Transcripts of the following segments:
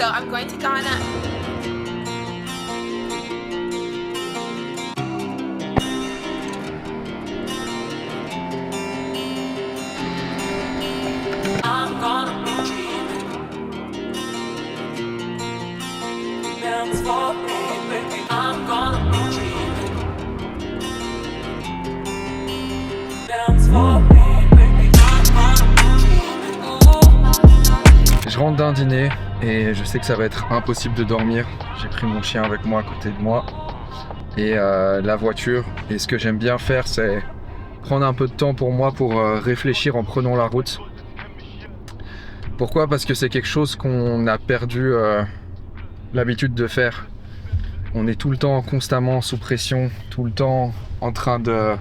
So I'm going to Ghana. I'm gonna be dreaming. Dance for me, baby. I'm gonna be dreaming. Dance for me, baby. I'm gonna be dreaming. Ooh. Je rentre d'un dîner et je sais que ça va être impossible de dormir. J'ai pris mon chien avec moi à côté de moi et la voiture. Et ce que j'aime bien faire, c'est prendre un peu de temps pour moi pour réfléchir en prenant la route. Pourquoi ? Parce que c'est quelque chose qu'on a perdu l'habitude de faire. On est tout le temps constamment sous pression, tout le temps en train de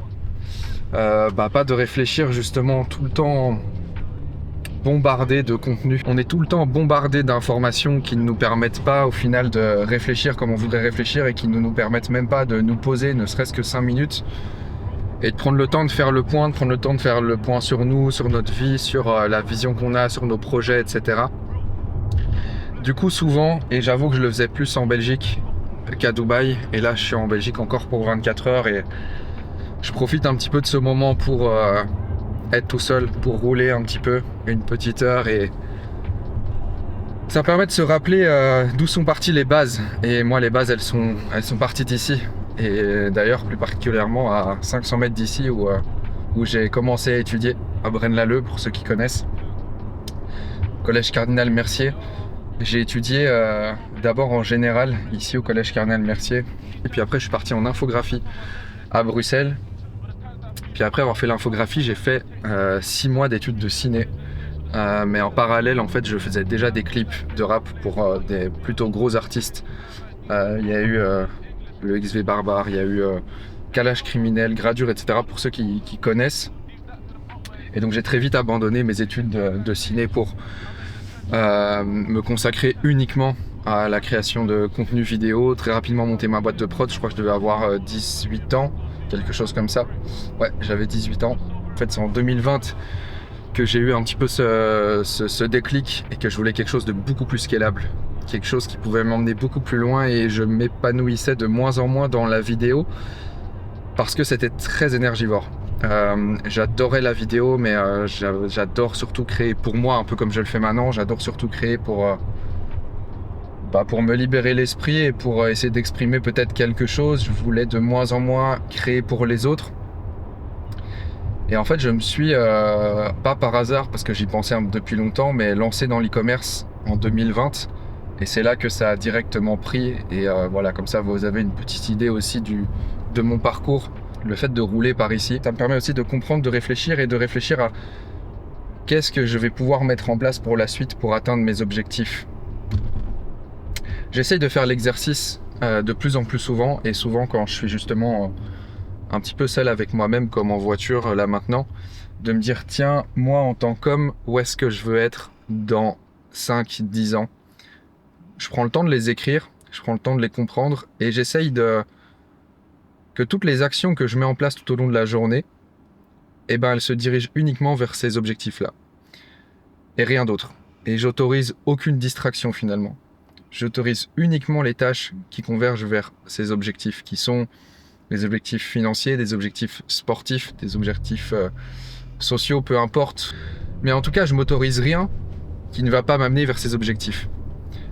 pas de réfléchir justement, tout le temps bombardé de contenu. On est tout le temps bombardé d'informations qui ne nous permettent pas au final de réfléchir comme on voudrait réfléchir et qui ne nous permettent même pas de nous poser ne serait-ce que 5 minutes et de prendre le temps de faire le point, sur nous, sur notre vie, sur la vision qu'on a, sur nos projets, etc. Du coup, souvent, et j'avoue que je le faisais plus en Belgique qu'à Dubaï, et là je suis en Belgique encore pour 24 heures et je profite un petit peu de ce moment pour être tout seul, pour rouler un petit peu, une petite heure, et ça permet de se rappeler d'où sont parties les bases. Et moi, les bases, elles sont parties d'ici. Et d'ailleurs, plus particulièrement à 500 mètres d'ici, où j'ai commencé à étudier, à Braine-l'Alleud, pour ceux qui connaissent. Collège Cardinal Mercier. J'ai étudié d'abord en général, ici au Collège Cardinal Mercier. Et puis après, je suis parti en infographie à Bruxelles. Puis après avoir fait l'infographie, j'ai fait 6 mois d'études de ciné. Mais en parallèle, en fait, je faisais déjà des clips de rap pour des plutôt gros artistes. Il y a eu le XV Barbare, il y a eu Kalash Criminel, Gradure, etc. pour ceux qui connaissent. Et donc j'ai très vite abandonné mes études de ciné pour me consacrer uniquement à la création de contenu vidéo, très rapidement monter ma boîte de prod. Je crois que je devais avoir 18 ans, quelque chose comme ça. Ouais, j'avais 18 ans. En fait, c'est en 2020 que j'ai eu un petit peu ce déclic et que je voulais quelque chose de beaucoup plus scalable, quelque chose qui pouvait m'emmener beaucoup plus loin, et je m'épanouissais de moins en moins dans la vidéo parce que c'était très énergivore. J'adorais la vidéo, mais j'adore surtout créer pour moi, un peu comme je le fais maintenant. J'adore surtout créer pour me libérer l'esprit et pour essayer d'exprimer peut-être quelque chose. Je voulais de moins en moins créer pour les autres. Et en fait, je me suis, pas par hasard, parce que j'y pensais depuis longtemps, mais lancé dans l'e-commerce en 2020. Et c'est là que ça a directement pris. Et voilà, comme ça, vous avez une petite idée aussi de mon parcours. Le fait de rouler par ici, ça me permet aussi de comprendre, de réfléchir et de réfléchir à qu'est-ce que je vais pouvoir mettre en place pour la suite pour atteindre mes objectifs. J'essaye de faire l'exercice de plus en plus souvent, et souvent quand je suis justement un petit peu seul avec moi-même, comme en voiture là maintenant, de me dire tiens, moi en tant qu'homme, où est-ce que je veux être dans 5-10 ans ? Je prends le temps de les écrire, je prends le temps de les comprendre, et j'essaye que toutes les actions que je mets en place tout au long de la journée, elles se dirigent uniquement vers ces objectifs-là. Et rien d'autre. Et j'autorise aucune distraction finalement. J'autorise uniquement les tâches qui convergent vers ces objectifs, qui sont des objectifs financiers, des objectifs sportifs, des objectifs sociaux, peu importe. Mais en tout cas, je m'autorise rien qui ne va pas m'amener vers ces objectifs.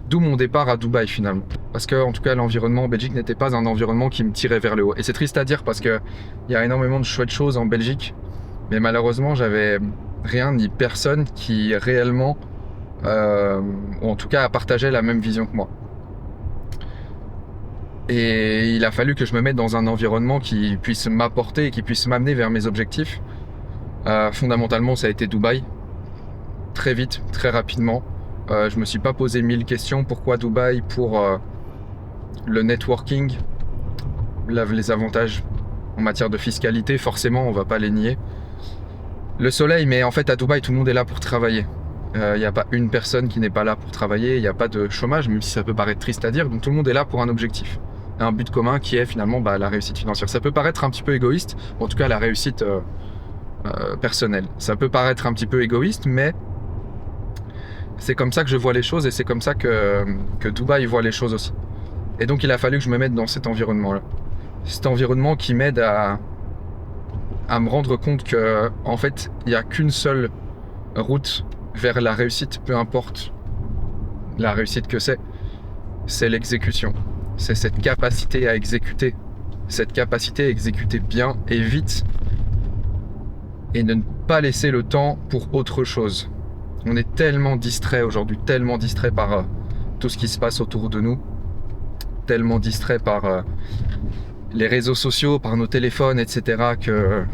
D'où mon départ à Dubaï finalement. Parce que, en tout cas, l'environnement en Belgique n'était pas un environnement qui me tirait vers le haut. Et c'est triste à dire parce qu'il y a énormément de chouettes choses en Belgique. Mais malheureusement, j'avais rien ni personne qui réellement, ou en tout cas, partageait la même vision que moi. Et il a fallu que je me mette dans un environnement qui puisse m'apporter et qui puisse m'amener vers mes objectifs. Fondamentalement, ça a été Dubaï. Très vite, très rapidement. Je me suis pas posé 1000 questions. Pourquoi Dubaï ? Pour le networking, les avantages en matière de fiscalité, forcément, on va pas les nier. Le soleil, mais en fait à Dubaï, tout le monde est là pour travailler. Il n'y a pas une personne qui n'est pas là pour travailler, il n'y a pas de chômage, même si ça peut paraître triste à dire. Donc tout le monde est là pour un objectif, un but commun qui est finalement la réussite financière. Ça peut paraître un petit peu égoïste, en tout cas la réussite personnelle. Ça peut paraître un petit peu égoïste, mais C'est comme ça que je vois les choses et c'est comme ça que Dubaï voit les choses aussi. Et donc il a fallu que je me mette dans cet environnement-là. Cet environnement qui m'aide à me rendre compte que en fait, il n'y a qu'une seule route vers la réussite, peu importe la réussite que c'est l'exécution. C'est cette capacité à exécuter. Cette capacité à exécuter bien et vite et de ne pas laisser le temps pour autre chose. On est tellement distrait aujourd'hui, tellement distrait par tout ce qui se passe autour de nous, tellement distrait par les réseaux sociaux, par nos téléphones, etc. que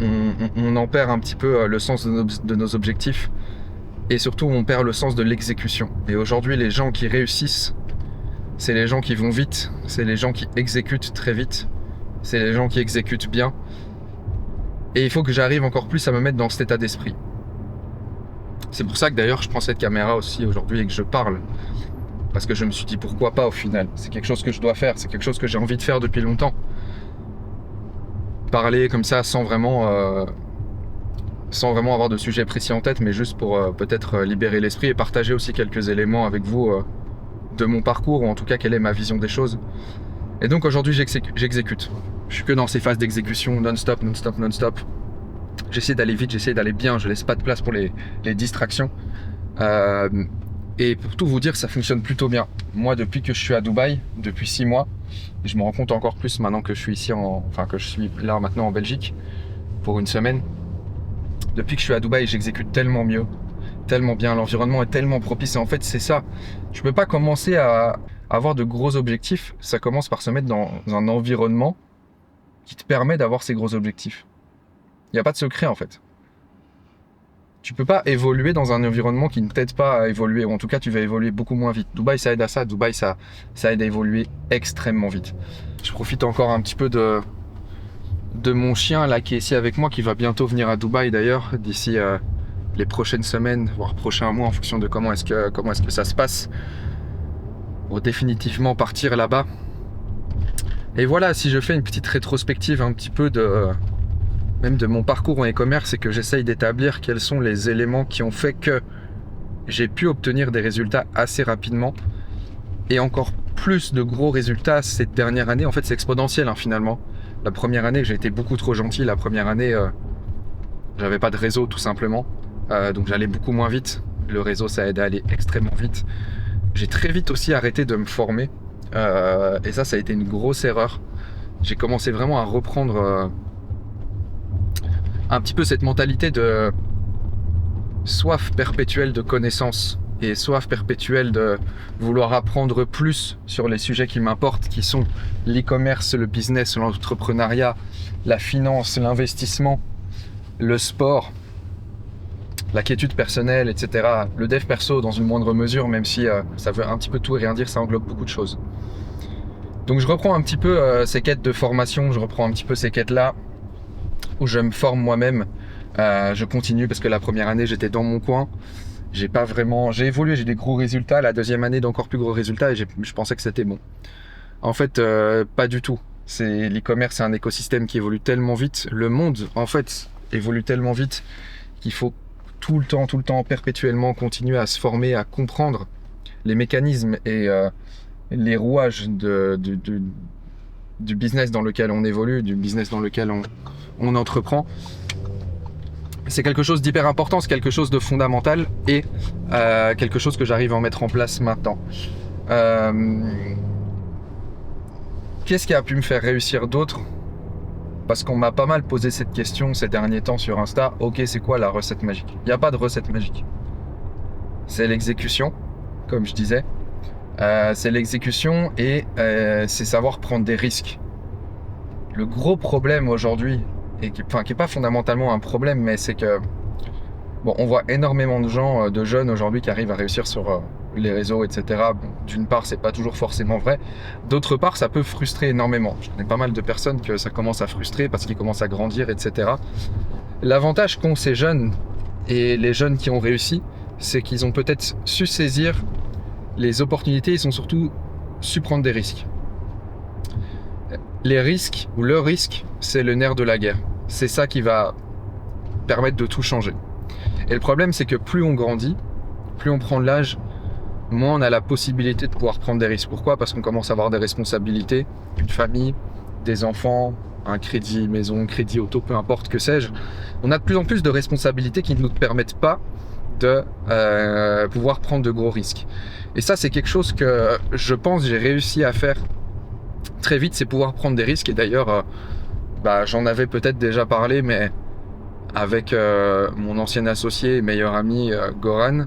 on en perd un petit peu le sens de nos objectifs et surtout on perd le sens de l'exécution. Et aujourd'hui, les gens qui réussissent, c'est les gens qui vont vite, c'est les gens qui exécutent très vite, c'est les gens qui exécutent bien. Et il faut que j'arrive encore plus à me mettre dans cet état d'esprit. C'est pour ça que d'ailleurs je prends cette caméra aussi aujourd'hui et que je parle. Parce que je me suis dit pourquoi pas au final. C'est quelque chose que je dois faire, c'est quelque chose que j'ai envie de faire depuis longtemps. Parler comme ça sans vraiment avoir de sujet précis en tête, mais juste pour peut-être libérer l'esprit et partager aussi quelques éléments avec vous de mon parcours, ou en tout cas quelle est ma vision des choses. Et donc aujourd'hui j'exécute. Je suis que dans ces phases d'exécution non-stop, non-stop, non-stop. J'essaie d'aller vite, j'essaie d'aller bien, je laisse pas de place pour les distractions. Et pour tout vous dire, ça fonctionne plutôt bien. Moi, depuis que je suis à Dubaï, depuis 6 mois, et je me rends compte encore plus maintenant que je suis ici, que je suis là maintenant en Belgique, pour une semaine. Depuis que je suis à Dubaï, j'exécute tellement mieux, tellement bien, l'environnement est tellement propice. Et en fait, c'est ça. Tu peux pas commencer à avoir de gros objectifs, ça commence par se mettre dans un environnement qui te permet d'avoir ces gros objectifs. Il n'y a pas de secret en fait. Tu peux pas évoluer dans un environnement qui ne t'aide pas à évoluer, ou en tout cas tu vas évoluer beaucoup moins vite. Dubaï ça aide à ça, Dubaï ça aide à évoluer extrêmement vite. Je profite encore un petit peu de mon chien là qui est ici avec moi, qui va bientôt venir à Dubaï d'ailleurs, d'ici les prochaines semaines, voire prochains mois en fonction de comment est-ce que ça se passe, pour définitivement partir là-bas. Et voilà, si je fais une petite rétrospective un petit peu même de mon parcours en e-commerce, c'est que j'essaye d'établir quels sont les éléments qui ont fait que j'ai pu obtenir des résultats assez rapidement et encore plus de gros résultats cette dernière année. En fait, c'est exponentiel finalement. La première année, j'ai été beaucoup trop gentil. La première année, j'avais pas de réseau tout simplement. Donc j'allais beaucoup moins vite. Le réseau, ça aide à aller extrêmement vite. J'ai très vite aussi arrêté de me former. Et ça a été une grosse erreur. J'ai commencé vraiment à reprendre un petit peu cette mentalité de soif perpétuelle de connaissances et soif perpétuelle de vouloir apprendre plus sur les sujets qui m'importent, qui sont l'e-commerce, le business, l'entrepreneuriat, la finance, l'investissement, le sport, la quiétude personnelle, etc. Le dev perso dans une moindre mesure, même si ça veut un petit peu tout et rien dire, ça englobe beaucoup de choses. Donc je reprends un petit peu ces quêtes de formation, je reprends un petit peu ces quêtes-là, où je me forme moi-même. Je continue parce que la première année, j'étais dans mon coin. J'ai évolué, j'ai des gros résultats. La deuxième année, d'encore plus gros résultats et je pensais que c'était bon. En fait, pas du tout. L'e-commerce, c'est un écosystème qui évolue tellement vite. Le monde, en fait, évolue tellement vite qu'il faut tout le temps, perpétuellement continuer à se former, à comprendre les mécanismes et les rouages du business dans lequel on évolue, du business dans lequel on entreprend. C'est quelque chose d'hyper important, c'est quelque chose de fondamental et quelque chose que j'arrive à en mettre en place maintenant. Qu'est-ce qui a pu me faire réussir d'autre? Parce qu'on m'a pas mal posé cette question ces derniers temps sur Insta. Ok, c'est quoi la recette magique? Il n'y a pas de recette magique. C'est l'exécution, comme je disais. C'est l'exécution et c'est savoir prendre des risques. Le gros problème aujourd'hui, et qui est pas fondamentalement un problème, mais c'est que on voit énormément de gens, de jeunes aujourd'hui qui arrivent à réussir sur les réseaux, etc. Bon, d'une part, c'est pas toujours forcément vrai. D'autre part, ça peut frustrer énormément. Je connais pas mal de personnes que ça commence à frustrer parce qu'ils commencent à grandir, etc. L'avantage qu'ont ces jeunes et les jeunes qui ont réussi, c'est qu'ils ont peut-être su saisir les opportunités, ils ont surtout su prendre des risques. Les risques, ou le risque, c'est le nerf de la guerre. C'est ça qui va permettre de tout changer. Et le problème, c'est que plus on grandit, plus on prend de l'âge, moins on a la possibilité de pouvoir prendre des risques. Pourquoi ? Parce qu'on commence à avoir des responsabilités, une famille, des enfants, un crédit maison, crédit auto, peu importe, que sais-je. On a de plus en plus de responsabilités qui ne nous permettent pas de pouvoir prendre de gros risques. Et ça, c'est quelque chose que je pense j'ai réussi à faire très vite, c'est pouvoir prendre des risques. Et d'ailleurs, j'en avais peut-être déjà parlé, mais avec mon ancien associé et meilleur ami Goran,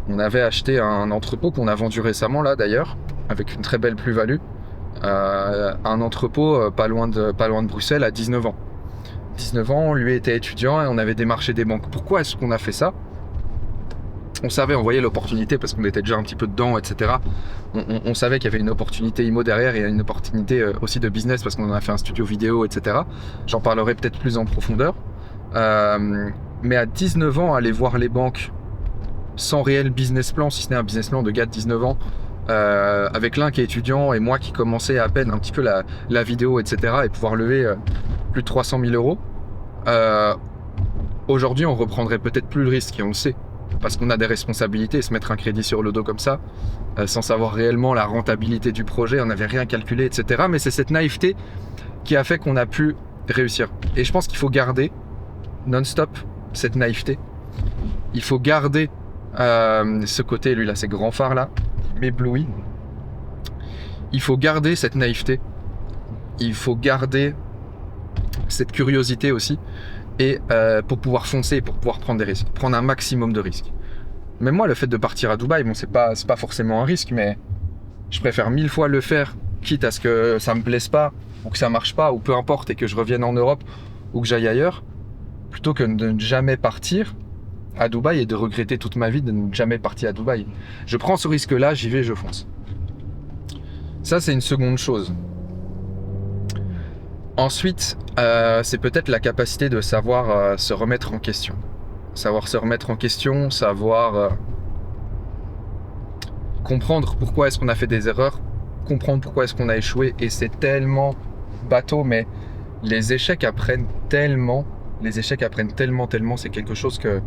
on avait acheté un entrepôt qu'on a vendu récemment là d'ailleurs, avec une très belle plus-value. Un entrepôt pas loin de Bruxelles à 19 ans. 19 ans, lui était étudiant et on avait démarché des banques. Pourquoi est-ce qu'on a fait ça ? On savait, on voyait l'opportunité parce qu'on était déjà un petit peu dedans, etc. On savait qu'il y avait une opportunité IMO derrière et une opportunité aussi de business parce qu'on en a fait un studio vidéo, etc. J'en parlerai peut-être plus en profondeur. Mais à 19 ans, aller voir les banques sans réel business plan, si ce n'est un business plan de gars de 19 ans, avec l'un qui est étudiant et moi qui commençais à peine un petit peu la vidéo, etc. et pouvoir lever plus de 300 000 euros. Aujourd'hui, on reprendrait peut-être plus le risque et on le sait. Parce qu'on a des responsabilités, se mettre un crédit sur le dos comme ça, sans savoir réellement la rentabilité du projet, on n'avait rien calculé, etc. Mais c'est cette naïveté qui a fait qu'on a pu réussir. Et je pense qu'il faut garder non-stop cette naïveté. Il faut garder ce côté, lui là, ces grands phares là, m'éblouit. Il faut garder cette naïveté. Il faut garder cette curiosité aussi. Et pour pouvoir foncer, pour pouvoir prendre des risques, prendre un maximum de risques. Même moi, le fait de partir à Dubaï, bon, c'est pas forcément un risque, mais je préfère 1000 fois le faire, quitte à ce que ça me plaise pas, ou que ça marche pas, ou peu importe, et que je revienne en Europe, ou que j'aille ailleurs, plutôt que de ne jamais partir à Dubaï et de regretter toute ma vie de ne jamais partir à Dubaï. Je prends ce risque-là, j'y vais, je fonce. Ça, c'est une seconde chose. Ensuite, c'est peut-être la capacité de savoir se remettre en question. Savoir se remettre en question, savoir comprendre pourquoi est-ce qu'on a fait des erreurs, comprendre pourquoi est-ce qu'on a échoué. Et c'est tellement bateau, mais les échecs apprennent tellement. C'est quelque chose que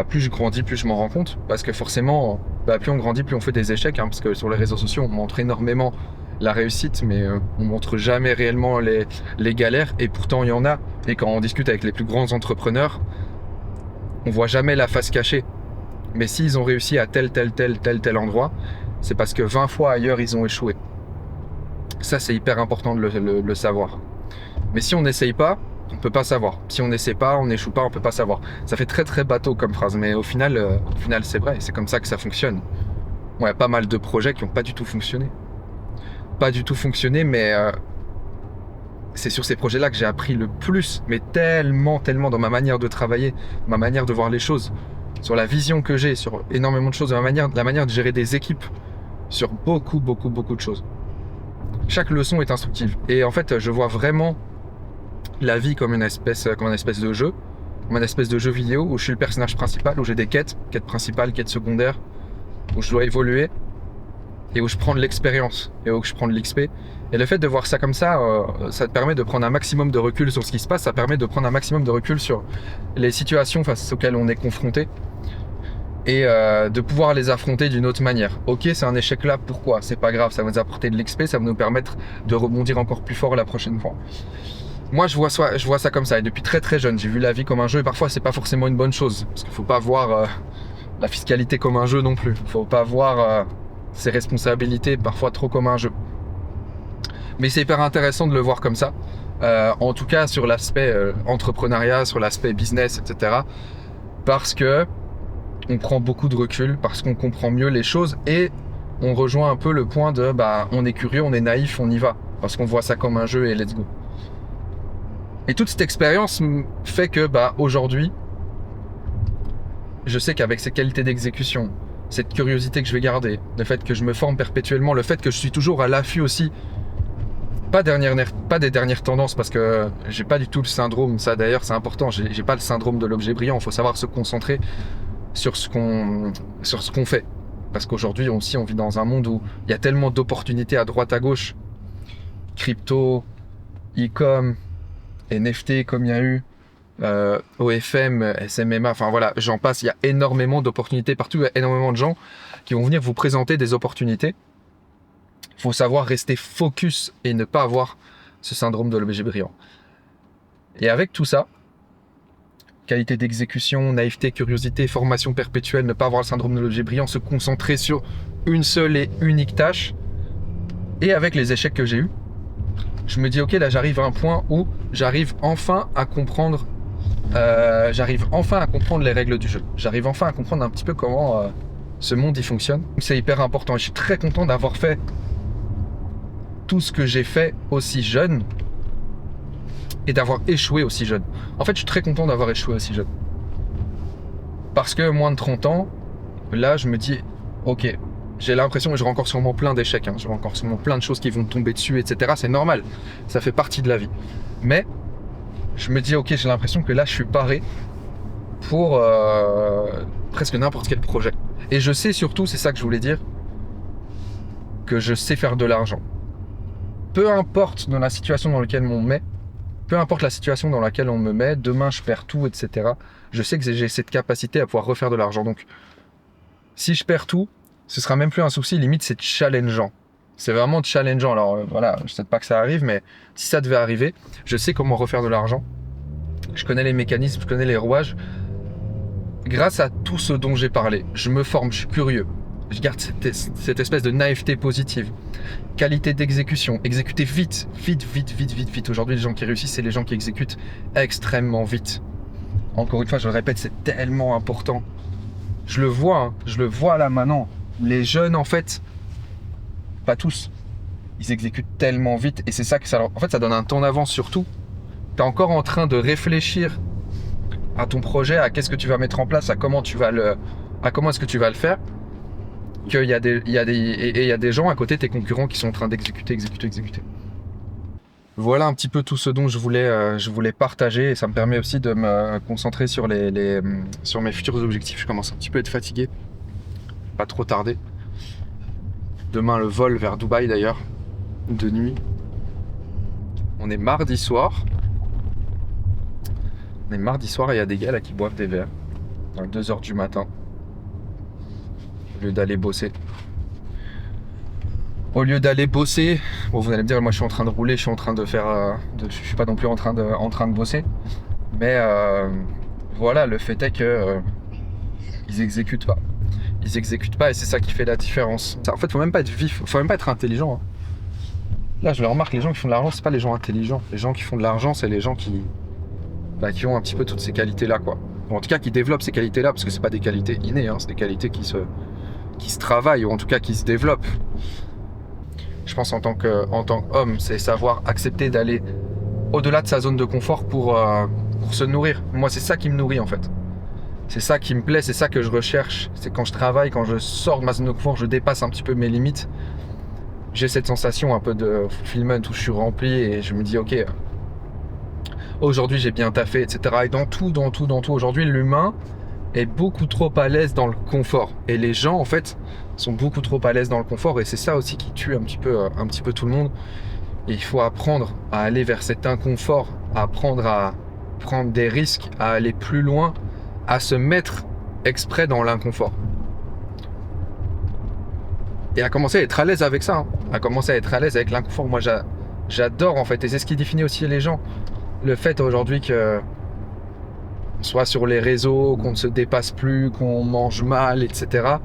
plus je grandis, plus je m'en rends compte. Parce que forcément, plus on grandit, plus on fait des échecs. Parce que sur les réseaux sociaux, on montre énormément la réussite, mais on montre jamais réellement les galères, et pourtant il y en a. Et quand on discute avec les plus grands entrepreneurs, on voit jamais la face cachée. Mais s'ils ont réussi à tel endroit, c'est parce que 20 fois ailleurs ils ont échoué. Ça, c'est hyper important de le savoir. Mais si on n'essaye pas, on peut pas savoir. Si on n'essaie pas, on n'échoue pas, on peut pas savoir. Ça fait très très bateau comme phrase, mais au final c'est vrai, c'est comme ça que ça fonctionne. Il y a pas mal de projets qui n'ont pas du tout fonctionné. Mais c'est sur ces projets-là que j'ai appris le plus, mais tellement dans ma manière de travailler, ma manière de voir les choses, sur la vision que j'ai, sur énormément de choses, la manière de gérer des équipes, sur beaucoup de choses. Chaque leçon est instructive. Et en fait, je vois vraiment la vie comme une espèce de jeu, comme une espèce de jeu vidéo où je suis le personnage principal, où j'ai des quêtes principales, quêtes secondaires, où je dois évoluer, et où je prends de l'expérience, et où je prends de l'XP. Et le fait de voir ça comme ça, ça te permet de prendre un maximum de recul sur ce qui se passe, ça permet de prendre un maximum de recul sur les situations face auxquelles on est confronté, et de pouvoir les affronter d'une autre manière. Ok, c'est un échec là, pourquoi ? C'est pas grave, ça va nous apporter de l'XP, ça va nous permettre de rebondir encore plus fort la prochaine fois. Moi, je vois ça comme ça, et depuis très très jeune, j'ai vu la vie comme un jeu, et parfois c'est pas forcément une bonne chose, parce qu'il faut pas voir la fiscalité comme un jeu non plus, il faut pas voir ses responsabilités parfois trop comme un jeu. Mais c'est hyper intéressant de le voir comme ça, en tout cas sur l'aspect entrepreneuriat, sur l'aspect business, etc. Parce que on prend beaucoup de recul, parce qu'on comprend mieux les choses, et on rejoint un peu le point de on est curieux, on est naïf, on y va, parce qu'on voit ça comme un jeu et let's go. Et toute cette expérience fait que aujourd'hui, je sais qu'avec ces qualités d'exécution, cette curiosité que je vais garder, le fait que je me forme perpétuellement, le fait que je suis toujours à l'affût aussi, pas des dernières tendances, parce que j'ai pas du tout le syndrome, ça d'ailleurs c'est important, j'ai pas le syndrome de l'objet brillant, il faut savoir se concentrer sur ce qu'on fait. Parce qu'aujourd'hui aussi on vit dans un monde où il y a tellement d'opportunités à droite à gauche, crypto, e-com, NFT comme il y a eu, OFM, SMMA, enfin voilà, j'en passe, il y a énormément d'opportunités partout, il y a énormément de gens qui vont venir vous présenter des opportunités. Il faut savoir rester focus et ne pas avoir ce syndrome de l'objet brillant. Et avec tout ça, qualité d'exécution, naïveté, curiosité, formation perpétuelle, ne pas avoir le syndrome de l'objet brillant, se concentrer sur une seule et unique tâche. Et avec les échecs que j'ai eus, je me dis ok, là j'arrive à un point où j'arrive enfin à comprendre les règles du jeu. J'arrive enfin à comprendre un petit peu comment ce monde y fonctionne. C'est hyper important. Je suis très content d'avoir fait tout ce que j'ai fait aussi jeune et d'avoir échoué aussi jeune. En fait, je suis très content d'avoir échoué aussi jeune. Parce que moins de 30 ans, là, je me dis, ok, j'ai l'impression que j'aurai encore sûrement plein d'échecs, hein, j'aurai encore sûrement plein de choses qui vont me tomber dessus, etc. C'est normal, ça fait partie de la vie. Mais je me dis, ok, j'ai l'impression que là, je suis paré pour presque n'importe quel projet. Et je sais surtout, c'est ça que je voulais dire, que je sais faire de l'argent. Peu importe dans la situation dans laquelle on me met, peu importe la situation dans laquelle on me met, demain je perds tout, etc. Je sais que j'ai cette capacité à pouvoir refaire de l'argent. Donc, si je perds tout, ce sera même plus un souci, limite c'est challengeant. C'est vraiment challengeant. Alors voilà, je ne sais pas que ça arrive, mais si ça devait arriver, je sais comment refaire de l'argent. Je connais les mécanismes, je connais les rouages. Grâce à tout ce dont j'ai parlé, je me forme, je suis curieux. Je garde cette espèce de naïveté positive. Qualité d'exécution, exécuter vite. Aujourd'hui, les gens qui réussissent, c'est les gens qui exécutent extrêmement vite. Encore une fois, je le répète, c'est tellement important. Je le vois là maintenant. Les jeunes, en fait, pas tous, ils exécutent tellement vite et c'est ça que ça donne un temps d'avance surtout. Tu es encore en train de réfléchir à ton projet, à qu'est-ce que tu vas mettre en place, à comment est-ce que tu vas le faire. Qu'il y a des gens à côté, tes concurrents, qui sont en train d'exécuter. Voilà un petit peu tout ce dont je voulais partager et ça me permet aussi de me concentrer sur sur mes futurs objectifs. Je commence un petit peu à être fatigué, pas trop tarder. Demain le vol vers Dubaï d'ailleurs, de nuit. On est mardi soir. Et il y a des gars là qui boivent des verres à 2h du matin au lieu d'aller bosser. Bon, vous allez me dire, moi je suis en train de rouler, je suis en train de faire, je suis pas non plus en train de bosser, mais voilà, le fait est que ils exécutent pas et c'est ça qui fait la différence. En fait, faut même pas être vif, faut même pas être intelligent. Hein. Là, je le remarque, les gens qui font de l'argent, c'est pas les gens intelligents. Les gens qui font de l'argent, c'est les gens qui ont un petit peu toutes ces qualités-là, quoi. Ou en tout cas, qui développent ces qualités-là, parce que c'est pas des qualités innées, hein, c'est des qualités qui se travaillent, ou en tout cas qui se développent. Je pense en tant qu'homme, c'est savoir accepter d'aller au-delà de sa zone de confort pour se nourrir. Moi, c'est ça qui me nourrit, en fait. C'est ça qui me plaît, c'est ça que je recherche. C'est quand je travaille, quand je sors de ma zone de confort, je dépasse un petit peu mes limites. J'ai cette sensation un peu de fulfillment où je suis rempli et je me dis, ok, aujourd'hui j'ai bien taffé, etc. Et dans tout, aujourd'hui l'humain est beaucoup trop à l'aise dans le confort. Et les gens, en fait, sont beaucoup trop à l'aise dans le confort. Et c'est ça aussi qui tue un petit peu tout le monde. Et il faut apprendre à aller vers cet inconfort, à apprendre à prendre des risques, à aller plus loin, à se mettre exprès dans l'inconfort. Et à commencer à être à l'aise avec ça, hein. À commencer à être à l'aise avec l'inconfort. Moi, j'adore, en fait, et c'est ce qui définit aussi les gens. Le fait aujourd'hui que on soit sur les réseaux, qu'on ne se dépasse plus, qu'on mange mal, etc.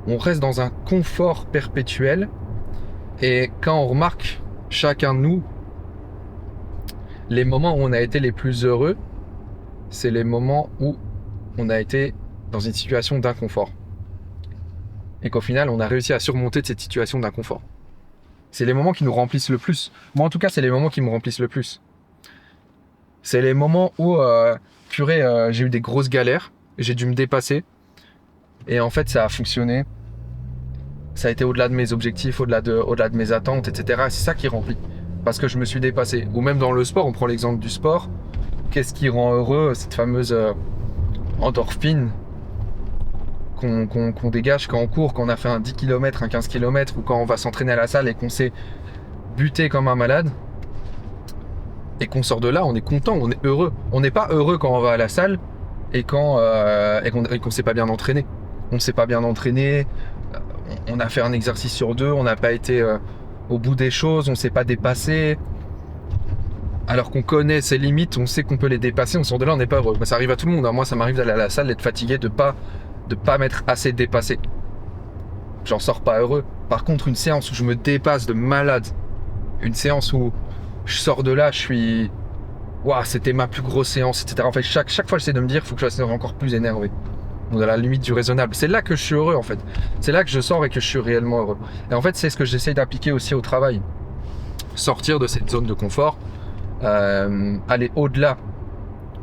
On reste dans un confort perpétuel. Et quand on remarque, chacun de nous, les moments où on a été les plus heureux, c'est les moments où on a été dans une situation d'inconfort. Et qu'au final, on a réussi à surmonter de cette situation d'inconfort. C'est les moments qui nous remplissent le plus. Moi, en tout cas, c'est les moments qui me remplissent le plus. C'est les moments où, j'ai eu des grosses galères, j'ai dû me dépasser. Et en fait, ça a fonctionné. Ça a été au-delà de mes objectifs, au-delà de mes attentes, etc. C'est ça qui remplit. Parce que je me suis dépassé. Ou même dans le sport, on prend l'exemple du sport. Qu'est-ce qui rend heureux? Cette fameuse endorphine qu'on dégage quand on court, quand on a fait un 10 km, un 15 km, ou quand on va s'entraîner à la salle et qu'on s'est buté comme un malade. et qu'on sort de là, on est content, on est heureux. On n'est pas heureux quand on va à la salle et qu'on s'est pas bien entraîné. On s'est pas bien entraîné, on a fait un exercice sur 2, on n'a pas été au bout des choses, on s'est pas dépassé. Alors qu'on connaît ses limites, on sait qu'on peut les dépasser, on sort de là, on n'est pas heureux. Ça arrive à tout le monde, hein. Moi ça m'arrive d'aller à la salle, d'être fatigué, de pas m'être assez dépassé. J'en sors pas heureux. Par contre, une séance où je me dépasse de malade, une séance où je sors de là, je suis... Waouh, c'était ma plus grosse séance, etc. En fait, chaque fois, j'essaie de me dire, il faut que je sois encore plus énervé. Donc, à la limite du raisonnable. C'est là que je suis heureux, en fait. C'est là que je sors et que je suis réellement heureux. Et en fait, c'est ce que j'essaie d'appliquer aussi au travail. Sortir de cette zone de confort, aller au-delà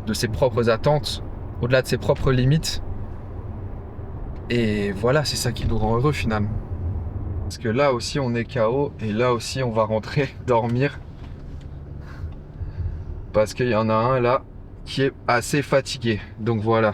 de ses propres attentes, au-delà de ses propres limites. Et voilà, c'est ça qui nous rend heureux, finalement. Parce que là aussi, on est KO et là aussi, on va rentrer, dormir. Parce qu'il y en a un là qui est assez fatigué. Donc voilà.